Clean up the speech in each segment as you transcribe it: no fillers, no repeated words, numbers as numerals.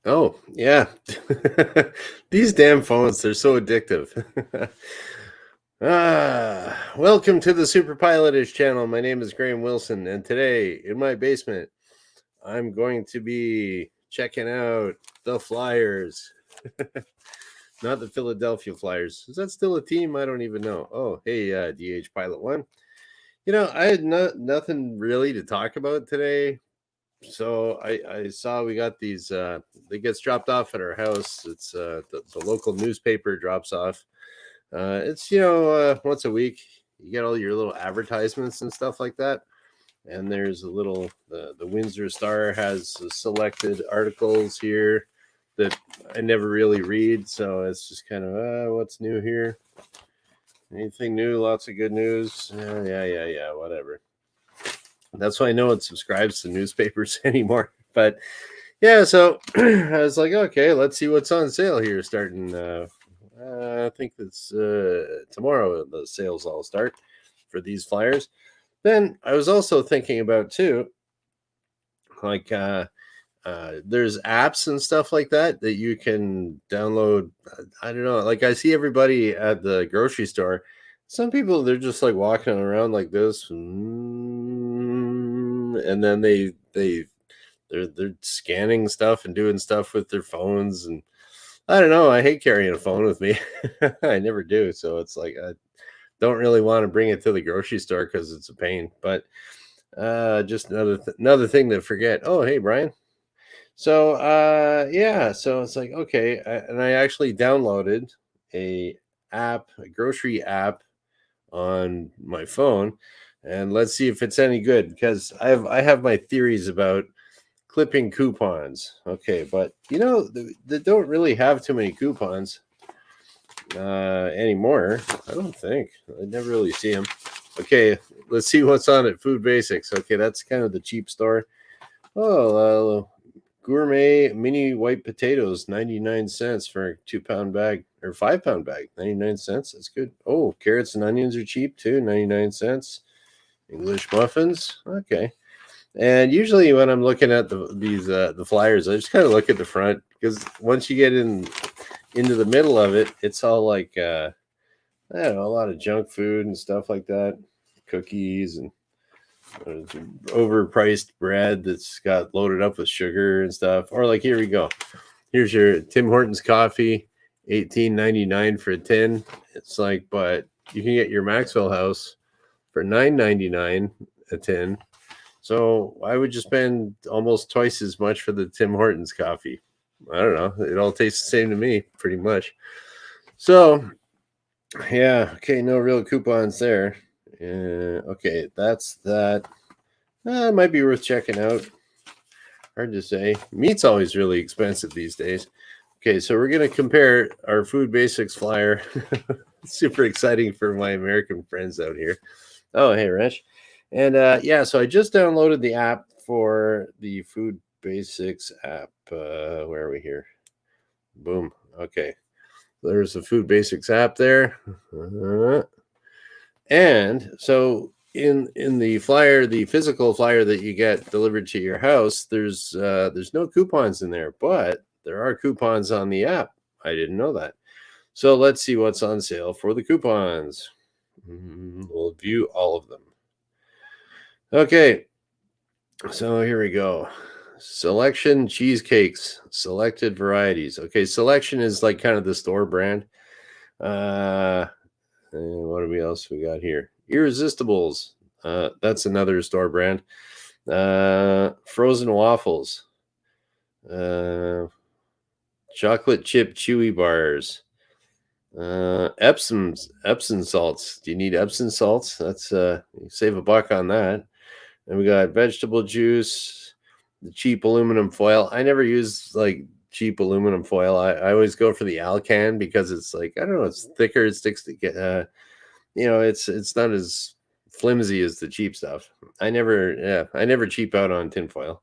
Oh, yeah. These damn phones, they're so addictive. Welcome to the superpilotish channel. My name is Graham Wilson, and today in my basement, I'm going to be checking out the Flyers. Not the Philadelphia Flyers. Is that still a team? I don't even know. Oh, hey, DH Pilot One. I had nothing really to talk about today. So I saw we got these it gets dropped off at our house. It's the local newspaper drops off. It's once a week you get all your little advertisements and stuff like that. And there's a little the Windsor Star has selected articles here that I never really read, so it's just kind of what's new here? Anything new? Lots of good news. Yeah, whatever. That's why no one subscribes to newspapers anymore. But yeah, so I was like, okay, let's see what's on sale here. Starting, I think it's tomorrow. The sales all start for these flyers. Then I was also thinking about too, like there's apps and stuff like that you can download. I don't know. Like I see everybody at the grocery store. Some people they're just like walking around like this, and then they're scanning stuff and doing stuff with their phones, and I don't know. I hate carrying a phone with me. I never do. So it's like I don't really want to bring it to the grocery store because it's a pain. But just another thing to forget. Oh, hey Brian. So yeah, so it's like okay, and I actually downloaded a a grocery app on my phone, and let's see if it's any good because I have my theories about clipping coupons. Okay, but they don't really have too many coupons anymore. I don't think I never really see them. Okay, let's see what's on it. Food Basics. Okay, that's kind of the cheap store. Oh, gourmet mini white potatoes, 99 cents for a 2 pound bag or 5 pound bag, 99 cents. That's good. Oh, carrots and onions are cheap too, 99 cents. English muffins. Okay. And usually when I'm looking at the flyers, I just kind of look at the front because once you get into the middle of it, it's all like I don't know, a lot of junk food and stuff like that, cookies and overpriced bread that's got loaded up with sugar and stuff. Or like here we go. Here's your Tim Hortons coffee, 18.99 for a tin. It's like, but you can get your Maxwell House for 9.99 a tin. So why would you spend almost twice as much for the Tim Hortons coffee? I don't know. It all tastes the same to me, pretty much. So yeah, okay, no real coupons there. Okay, that's that. It might be worth checking out. Hard to say. Meat's always really expensive these days. Okay, so we're gonna compare our Food Basics flyer. Super exciting for my American friends out here. Oh, hey, Rich. And yeah, so I just downloaded the app for the Food Basics app. Where are we here? Boom. Okay. There's the Food Basics app there. And so in the flyer, the physical flyer that you get delivered to your house, there's no coupons in there, but there are coupons on the app. I didn't know that. So let's see what's on sale for the coupons. We'll view all of them. Okay, so here we go. Selection cheesecakes, selected varieties. Okay, selection is like kind of the store brand. And what else we got here? Irresistibles. That's another store brand. Frozen waffles. Chocolate chip chewy bars. Epsom salts. Do you need Epsom salts? That's you save a buck on that. And we got vegetable juice, the cheap aluminum foil. I never use like cheap aluminum foil. I always go for the Alcan because it's like I don't know, it's thicker, it sticks to get it's not as flimsy as the cheap stuff. I never cheap out on tinfoil.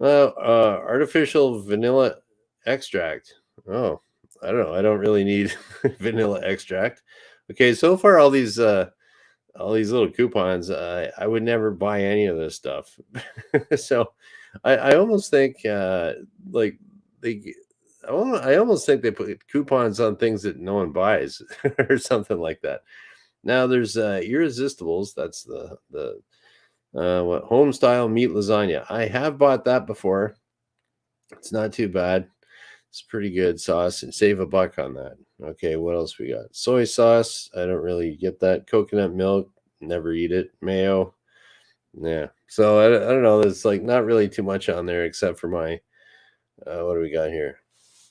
Artificial vanilla extract. Oh, I don't know. I don't really need vanilla extract. Okay, so far all these little coupons, I would never buy any of this stuff. So I almost think like I almost think they put coupons on things that no one buys or something like that. Now there's irresistibles. That's the what home style meat lasagna. I have bought that before. It's not too bad. It's pretty good sauce, and save a buck on that. Okay, what else we got? Soy sauce. I don't really get that. Coconut milk. Never eat it. Mayo. Yeah. So I don't know. There's like not really too much on there except for my what do we got here?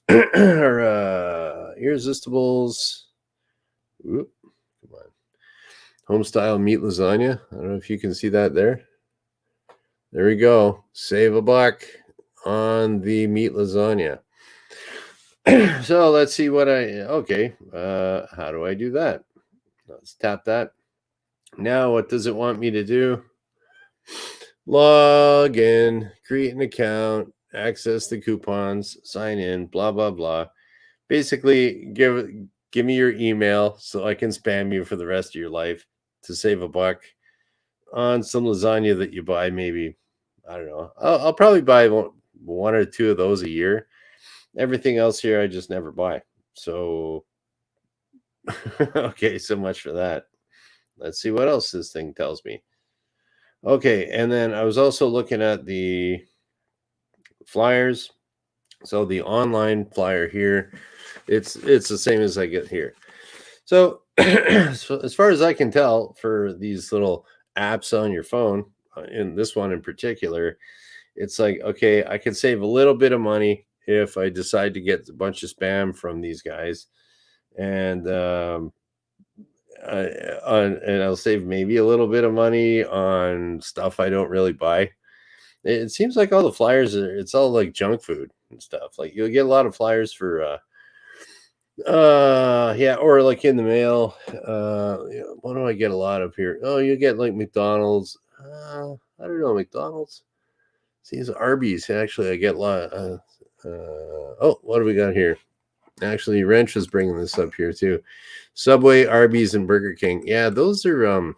Our irresistibles. Oop, come on. Home style meat lasagna. I don't know if you can see that there. There we go. Save a buck on the meat lasagna. So let's see what okay. How do I do that? Let's tap that. Now, what does it want me to do? Log in, create an account, access the coupons, sign in, blah, blah, blah. Basically, give me your email so I can spam you for the rest of your life to save a buck on some lasagna that you buy. Maybe, I don't know. I'll probably buy one or two of those a year. Everything else here, I just never buy. So, okay, so much for that. Let's see what else this thing tells me. Okay, and then I was also looking at the flyers. So the online flyer here, it's the same as I get here. So, so as far as I can tell, for these little apps on your phone, in this one in particular, it's like, okay, I can save a little bit of money if I decide to get a bunch of spam from these guys, and and I'll save maybe a little bit of money on stuff I don't really buy. It seems like all the flyers it's all like junk food and stuff. Like you'll get a lot of flyers for yeah, or like in the mail. What do I get a lot of here? Oh, you get like McDonald's. I don't know, McDonald's. See, it's Arby's. Actually, I get a lot. Oh, what do we got here? Actually, Wrench is bringing this up here too. Subway, Arby's, and Burger King. Yeah, those are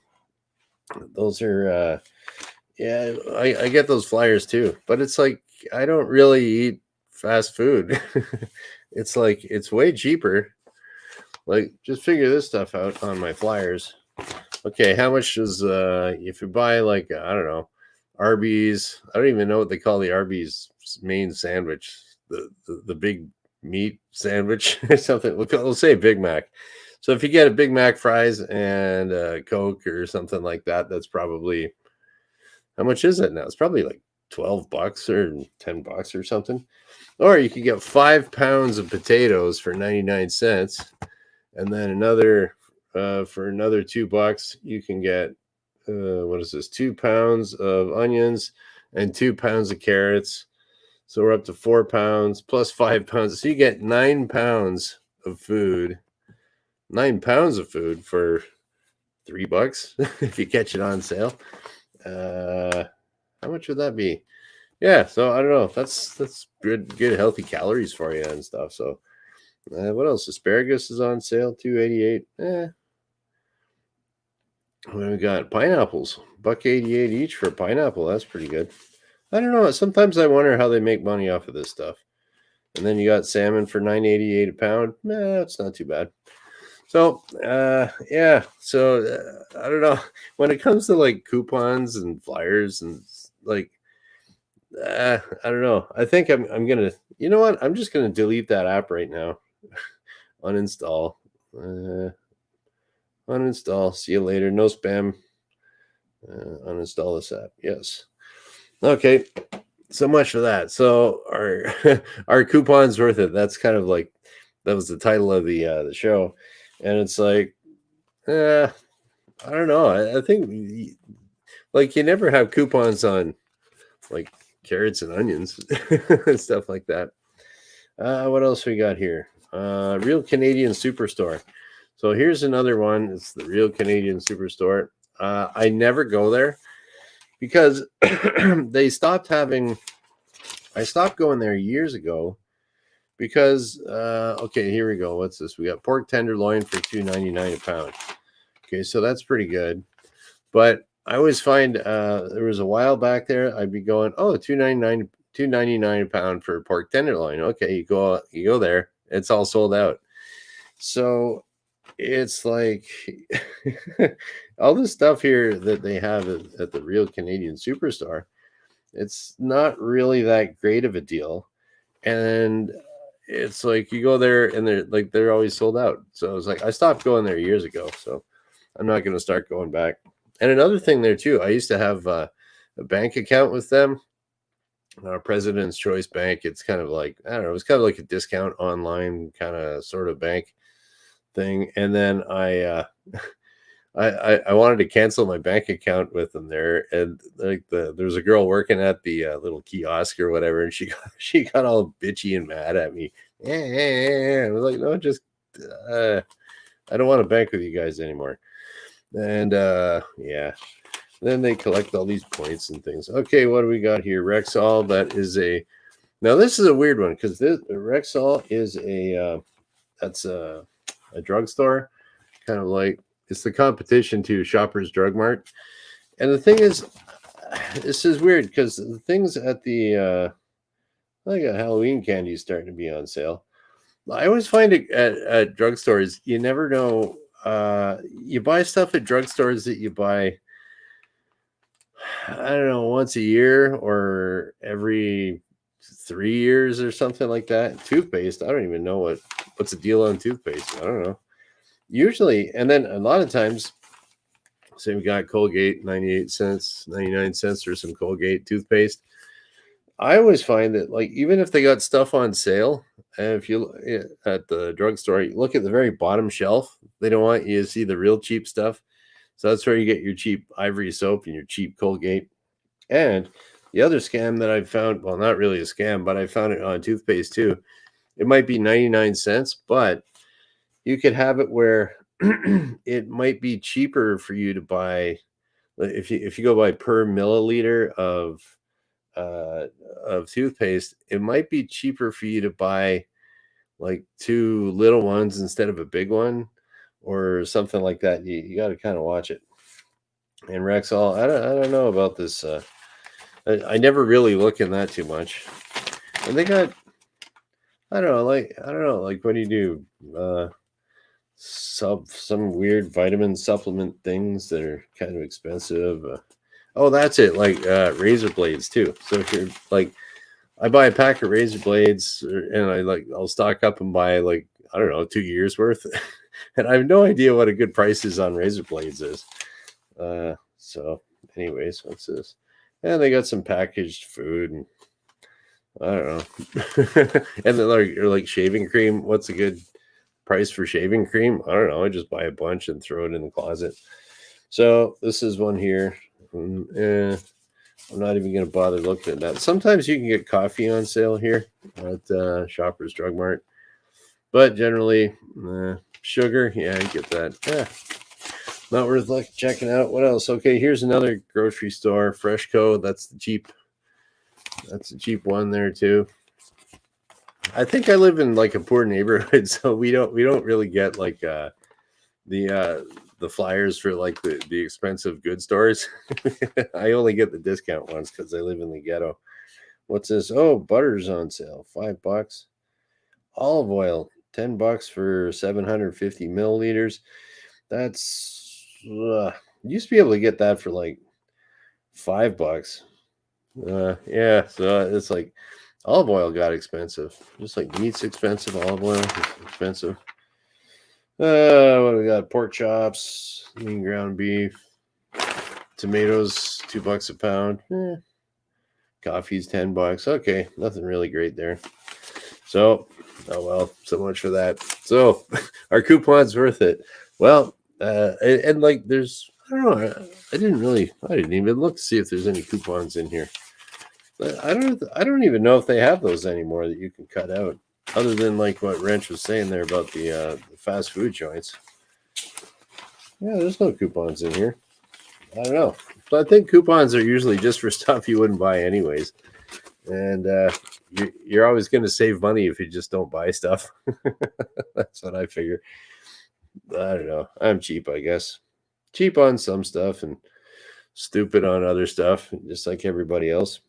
yeah, I get those flyers too. But it's like I don't really eat fast food. It's like it's way cheaper. Like just figure this stuff out on my flyers. Okay, how much does if you buy like I don't know, Arby's, I don't even know what they call the Arby's main sandwich, the big meat sandwich or something. We'll say Big Mac. So if you get a Big Mac fries and a Coke or something like that, that's probably how much is it now? It's probably like $12 or $10 or something. Or you could get 5 pounds of potatoes for 99 cents, and then another for another $2, you can get what is this? 2 pounds of onions and 2 pounds of carrots. So we're up to 4 pounds plus 5 pounds. So you get 9 pounds of food. 9 pounds of food for $3 if you catch it on sale. How much would that be? Yeah, so I don't know. That's good healthy calories for you and stuff. So what else? Asparagus is on sale, $2.88. What do we got? Pineapples, $1.88 each for a pineapple. That's pretty good. I don't know. Sometimes I wonder how they make money off of this stuff. And then you got salmon for $9.88 a pound. That's not too bad. So yeah. So I don't know. When it comes to like coupons and flyers and like I don't know. I think I'm gonna. You know what? I'm just gonna delete that app right now. Uninstall. Uninstall. See you later. No spam. Uninstall this app. Yes. Okay. So much for that. So our coupon's worth it. That's kind of like that was the title of the show, and it's like, I don't know. I think like you never have coupons on like carrots and onions and stuff like that. What else we got here? Real Canadian Superstore. So here's another one. It's the Real Canadian Superstore. I never go there because they stopped having. I stopped going there years ago because okay, here we go. What's this? We got pork tenderloin for $2.99 a pound. Okay, so that's pretty good. But I always find there was a while back there I'd be going, oh, $2.99 $2.99 a pound for pork tenderloin. Okay, you go there, it's all sold out. So it's like all the stuff here that they have at the real Canadian Superstore, it's not really that great of a deal. And it's like you go there and they're always sold out. So it's like I stopped going there years ago. So I'm not going to start going back. And another thing there too, I used to have a bank account with them, President's Choice Bank. It's kind of like, I don't know, it's kind of like a discount online kind of sort of bank thing. And then I wanted to cancel my bank account with them there, and like there's a girl working at the little kiosk or whatever, and she got all bitchy and mad at me. I was like, no, just I don't want to bank with you guys anymore. And yeah, then they collect all these points and things. Okay, what do we got here? Rexall. That is a now this is a weird one because this Rexall is a that's a drugstore, kind of like it's the competition to Shoppers Drug Mart. And the thing is, this is weird because the things at the like a Halloween candy is starting to be on sale. I always find it at drugstores, you never know. You buy stuff at drugstores that you buy, I don't know, once a year or every 3 years or something like that. Toothpaste, I don't even know what's the deal on toothpaste. I don't know. Usually, and then a lot of times, say we got Colgate, 98 cents, 99 cents for some Colgate toothpaste. I always find that, like, even if they got stuff on sale, and if you at the drugstore, you look at the very bottom shelf, they don't want you to see the real cheap stuff. So that's where you get your cheap Ivory soap and your cheap Colgate. And the other scam that I've found, well, not really a scam, but I found it on toothpaste too. It might be 99 cents, but you could have it where it might be cheaper for you to buy if you go by per milliliter of toothpaste, it might be cheaper for you to buy like two little ones instead of a big one or something like that. You got to kind of watch it. And Rexall, I don't know about this. I never really look in that too much. And they got, I don't know, like what do you do? Some weird vitamin supplement things that are kind of expensive. Oh, that's it. Like razor blades too. So if you're like, I buy a pack of razor blades, and I'll stock up and buy like I don't know 2 years worth, and I have no idea what a good price is on razor blades is. So, anyways, what's this? Yeah, they got some packaged food, and I don't know, and then like shaving cream. What's a good price for shaving cream? I don't know. I just buy a bunch and throw it in the closet. So this is one here. I'm not even going to bother looking at that. Sometimes you can get coffee on sale here at Shoppers Drug Mart, but generally, sugar, yeah, I get that. Yeah, not worth checking out. What else? Okay, here's another grocery store, Freshco. That's the cheap one there too. I think I live in like a poor neighborhood, so we don't really get like the flyers for like the expensive good stores. I only get the discount ones because I live in the ghetto. What's this? Oh, butter's on sale, $5. Olive oil, $10 for 750 milliliters. That's you used to be able to get that for like $5. Yeah, so it's like olive oil got expensive. Just like meat's expensive, olive oil is expensive. What do we got? Pork chops, lean ground beef, tomatoes, $2 a pound. Coffee's $10. Okay, nothing really great there. So, oh well, so much for that. So, our coupon's worth it. Well, and like there's, I don't know. I didn't even look to see if there's any coupons in here. But I don't even know if they have those anymore that you can cut out. Other than like what Wrench was saying there about the fast food joints. Yeah, there's no coupons in here. I don't know. But I think coupons are usually just for stuff you wouldn't buy anyways. And you're always going to save money if you just don't buy stuff. That's what I figure. I don't know. I'm cheap, I guess. Cheap on some stuff and stupid on other stuff, just like everybody else.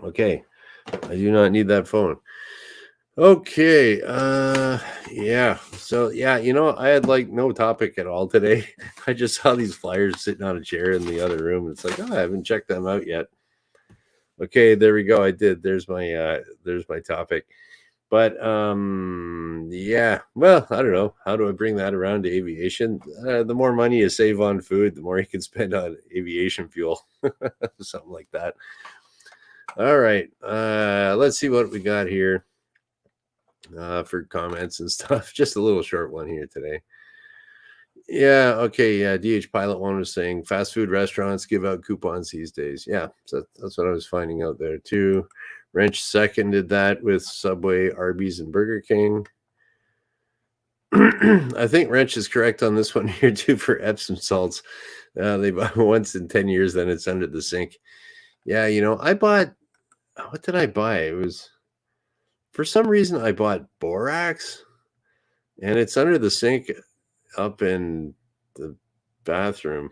Okay. I do not need that phone. Okay. Yeah. So yeah, I had like no topic at all today. I just saw these flyers sitting on a chair in the other room. It's like, oh, I haven't checked them out yet. Okay, there we go. I did. There's my topic. But yeah. Well, I don't know. How do I bring that around to aviation? The more money you save on food, the more you can spend on aviation fuel. Something like that. All right. Let's see what we got here for comments and stuff. Just a little short one here today. Yeah. Okay. Yeah. DH Pilot One was saying fast food restaurants give out coupons these days. Yeah. So that's what I was finding out there too. Wrench seconded that with Subway, Arby's, and Burger King. I think Wrench is correct on this one here too for Epsom salts. They buy once in 10 years, then it's under the sink. Yeah. I bought, what did I buy? It was, for some reason, I bought borax, and it's under the sink up in the bathroom.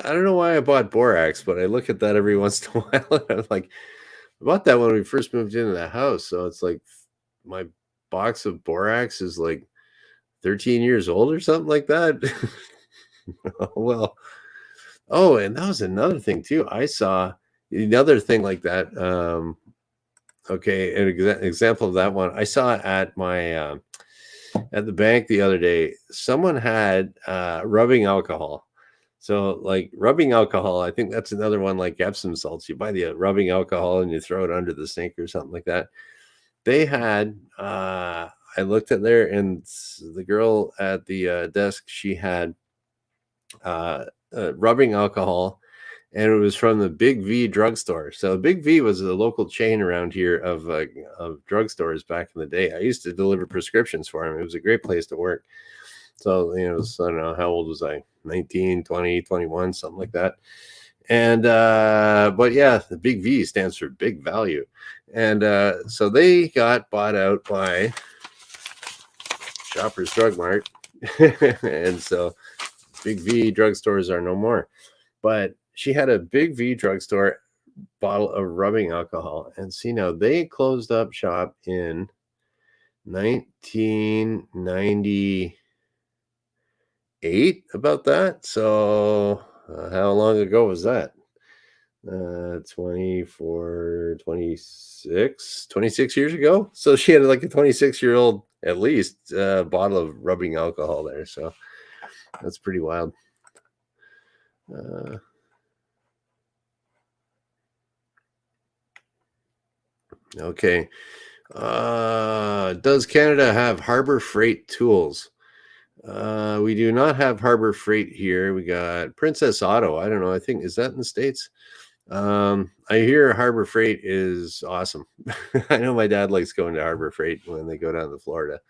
I don't know why I bought borax, but I look at that every once in a while, and I'm like, I bought that when we first moved into the house, so it's like my box of borax is like 13 years old or something like that. Well, oh, and that was another thing too. I saw another thing like that. Okay, an example of that one I saw at my at the bank the other day. Someone had rubbing alcohol. So like rubbing alcohol, I think that's another one like Epsom salts. You buy the rubbing alcohol and you throw it under the sink or something like that. They had I looked at there, and the girl at the desk, she had rubbing alcohol, and it was from the Big V drugstore. So Big V was a local chain around here of drugstores back in the day. I used to deliver prescriptions for them. It was a great place to work. So, I don't know, how old was I? 19, 20, 21, something like that. And, but yeah, the Big V stands for big value. And so they got bought out by Shoppers Drug Mart. And so Big V drugstores are no more. But she had a Big V drugstore bottle of rubbing alcohol. And see, now they closed up shop in 1998, about that. So how long ago was that? 24, 26 years ago. So she had like a 26-year-old, at least, bottle of rubbing alcohol there. So that's pretty wild. Okay. Does Canada have Harbor Freight tools? We do not have Harbor Freight here. We got Princess Auto. I don't know. I think, is that in the States? I hear Harbor Freight is awesome. I know my dad likes going to Harbor Freight when they go down to Florida.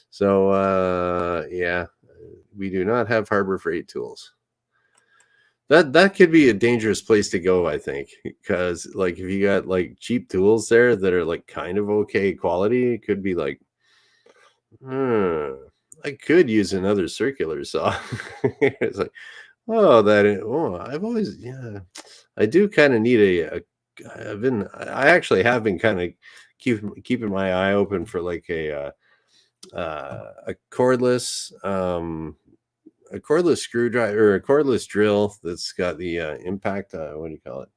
So yeah, we do not have Harbor Freight tools. That could be a dangerous place to go, I think, because like if you got like cheap tools there that are like kind of okay quality, it could be like, I could use another circular saw. It's like, I've always, yeah, I do kind of need I actually have been kind of keeping my eye open for like a cordless screwdriver or a cordless drill that's got the impact. What do you call it?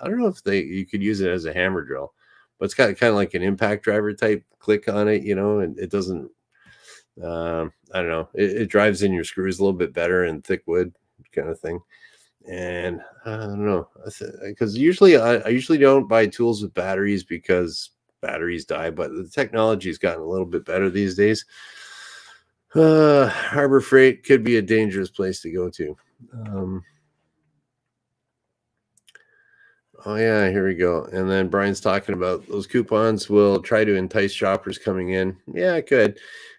I don't know if you could use it as a hammer drill, but it's got kind of like an impact driver type click on it, and it doesn't. I don't know. It drives in your screws a little bit better in thick wood kind of thing. And I don't know, because usually I usually don't buy tools with batteries because batteries die, but the technology's gotten a little bit better these days. Harbor Freight could be a dangerous place to go to. Oh yeah, here we go. And then Brian's talking about those coupons will try to entice shoppers coming in. Yeah, it could.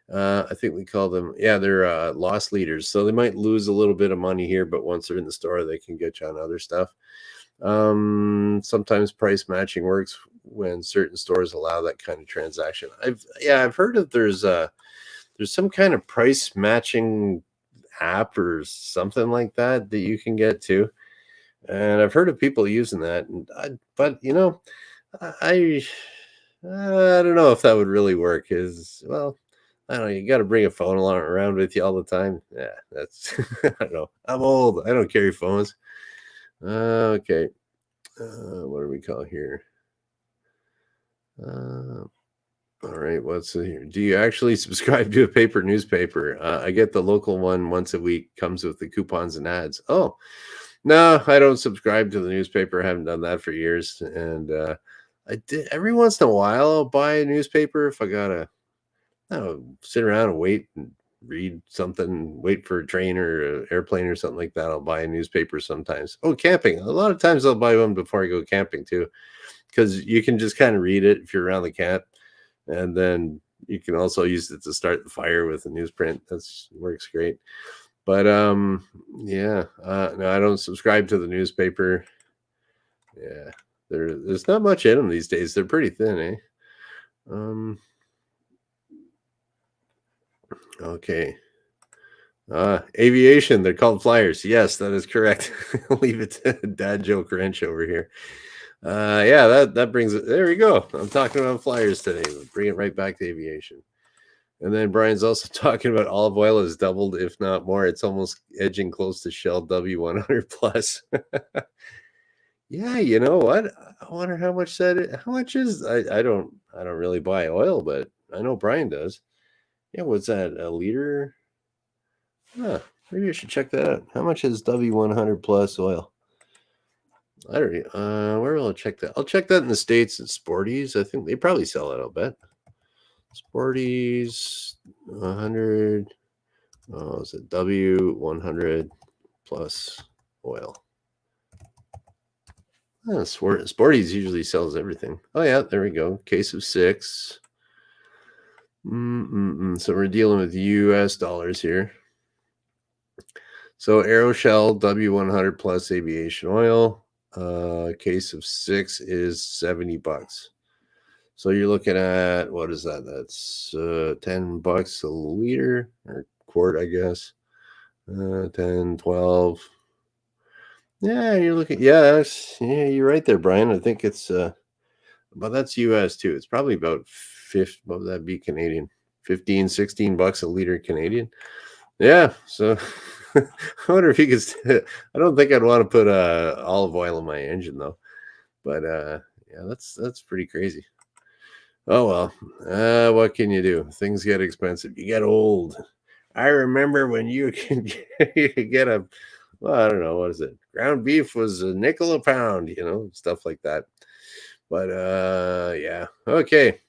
I think we call them, they're loss leaders. So they might lose a little bit of money here, but once they're in the store, they can get you on other stuff. Sometimes price matching works when certain stores allow that kind of transaction. I've heard of there's some kind of price matching app or something like that you can get to. And I've heard of people using that. But I I don't know if that would really work. Is well, I don't know. You got to bring a phone along around with you all the time. Yeah, that's I don't know. I'm old. I don't carry phones. Okay. What do we call here? Uh, all right. What's here? Do you actually subscribe to a paper newspaper? I get the local one once a week. Comes with the coupons and ads. Oh, no, I don't subscribe to the newspaper. I haven't done that for years. And I did every once in a while. I'll buy a newspaper if I gotta, I don't know, sit around and wait and read something, wait for a train or an airplane or something like that. I'll buy a newspaper sometimes. Oh, camping. A lot of times I'll buy one before I go camping too, because you can just kind of read it if you're around the camp, and then you can also use it to start the fire with a newsprint. That's works great. But yeah, no, I don't subscribe to the newspaper. Yeah, there's not much in them these days. They're pretty thin, eh? Um, okay. Aviation. They're called flyers. Yes, that is correct. Leave it to Dad Joke Wrench over here. Yeah, that brings it. There we go. I'm talking about flyers today. Bring it right back to aviation. And then Brian's also talking about olive oil has doubled, if not more. It's almost edging close to Shell W100 plus. Yeah, you know what? I wonder how much that is. How much is I don't really buy oil, but I know Brian does. Yeah, what's that? A liter? Huh, maybe I should check that out. How much is W100 plus oil? I don't where will I check that? I'll check that in the States at Sporties. I think they probably sell it, I'll bet. Sporties 100. Oh, is it W100 plus oil? Oh, Sporties usually sells everything. Oh yeah, there we go. Case of 6. So we're dealing with US dollars here. So Aeroshell W100 plus aviation oil, case of 6 is $70. So you're looking at, what is that? That's $10 a liter or quart, I guess. 10, 12. Yeah, you're looking. Yeah, you're right there, Brian. I think it's but that's US too. It's probably about 50, what would that be Canadian? 15, $16 a liter Canadian. Yeah, so I wonder if you could. I don't think I'd want to put olive oil in my engine though. But yeah, that's pretty crazy. Oh well, what can you do? Things get expensive. You get old. I remember when you you could get a, well, I don't know, what is it? Ground beef was a nickel a pound, stuff like that. But yeah, okay.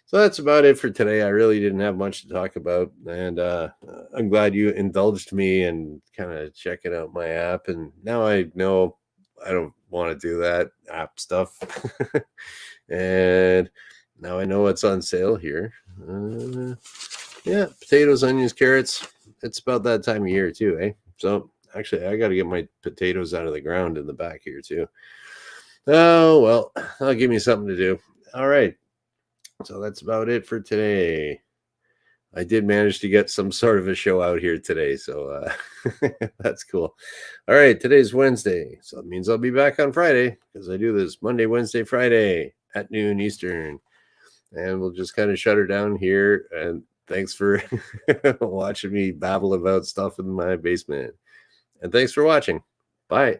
So that's about it for today. I really didn't have much to talk about, and I'm glad you indulged me and kind of checking out my app. And now I know I don't want to do that app stuff, and now I know what's on sale here. Yeah, potatoes, onions, carrots. It's about that time of year too, eh? So actually, I got to get my potatoes out of the ground in the back here too. Oh well, that'll give me something to do. All right. So that's about it for today. I did manage to get some sort of a show out here today, so that's cool. All right, today's Wednesday, so it means I'll be back on Friday because I do this Monday, Wednesday, Friday at noon Eastern, and we'll just kind of shut her down here. And thanks for watching me babble about stuff in my basement, and thanks for watching. Bye.